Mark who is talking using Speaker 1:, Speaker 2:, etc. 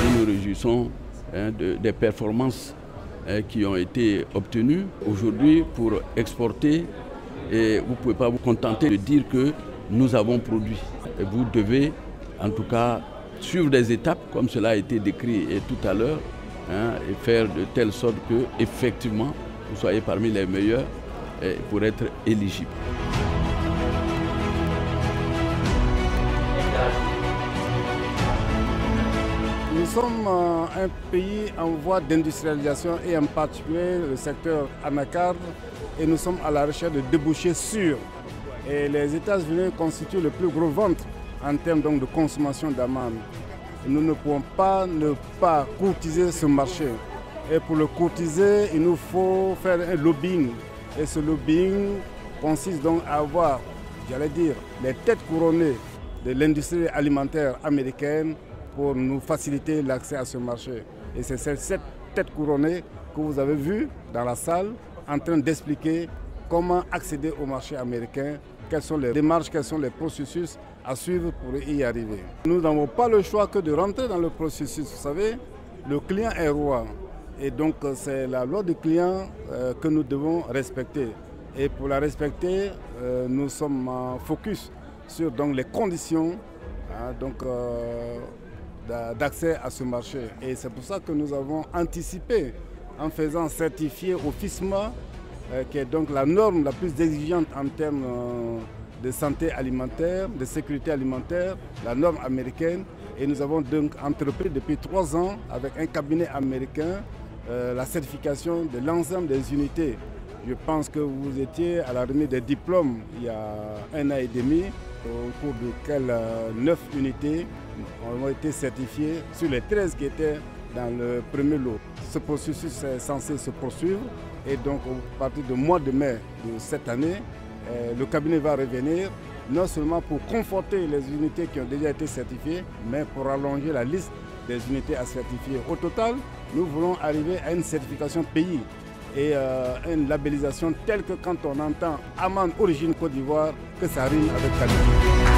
Speaker 1: Nous nous réjouissons des performances qui ont été obtenues aujourd'hui pour exporter, et vous ne pouvez pas vous contenter de dire que nous avons produit. Et vous devez en tout cas suivre des étapes comme cela a été décrit tout à l'heure et faire de telle sorte que effectivement vous soyez parmi les meilleurs pour être éligible.
Speaker 2: Nous sommes un pays en voie d'industrialisation et en particulier le secteur anacarde, et nous sommes à la recherche de débouchés sûrs. Et les États-Unis constituent le plus gros ventre en termes donc de consommation d'amandes. Nous ne pouvons pas ne pas courtiser ce marché. Et pour le courtiser, il nous faut faire un lobbying. Et ce lobbying consiste donc à avoir, j'allais dire, les têtes couronnées de l'industrie alimentaire américaine pour nous faciliter l'accès à ce marché. Et c'est cette tête couronnée que vous avez vue dans la salle en train d'expliquer comment accéder au marché américain, quelles sont les démarches, quels sont les processus à suivre pour y arriver. Nous n'avons pas le choix que de rentrer dans le processus. Vous savez, le client est roi. Et donc c'est la loi du client que nous devons respecter. Et pour la respecter, nous sommes focus sur donc, les conditions d'accès à ce marché. Et c'est pour ça que nous avons anticipé en faisant certifier au FISMA, qui est donc la norme la plus exigeante en termes de santé alimentaire, de sécurité alimentaire, la norme américaine. Et nous avons donc entrepris depuis 3 ans avec un cabinet américain la certification de l'ensemble des unités. Je pense que vous étiez à la remise des diplômes il y a 1 an et demi, au cours duquel 9 unités ont été certifiées sur les 13 qui étaient dans le premier lot. Ce processus est censé se poursuivre et donc à partir du mois de mai de cette année, le cabinet va revenir non seulement pour conforter les unités qui ont déjà été certifiées, mais pour allonger la liste des unités à certifier. Au total, nous voulons arriver à une certification pays et une labellisation telle que quand on entend amande origine Côte d'Ivoire, que ça rime avec qualité.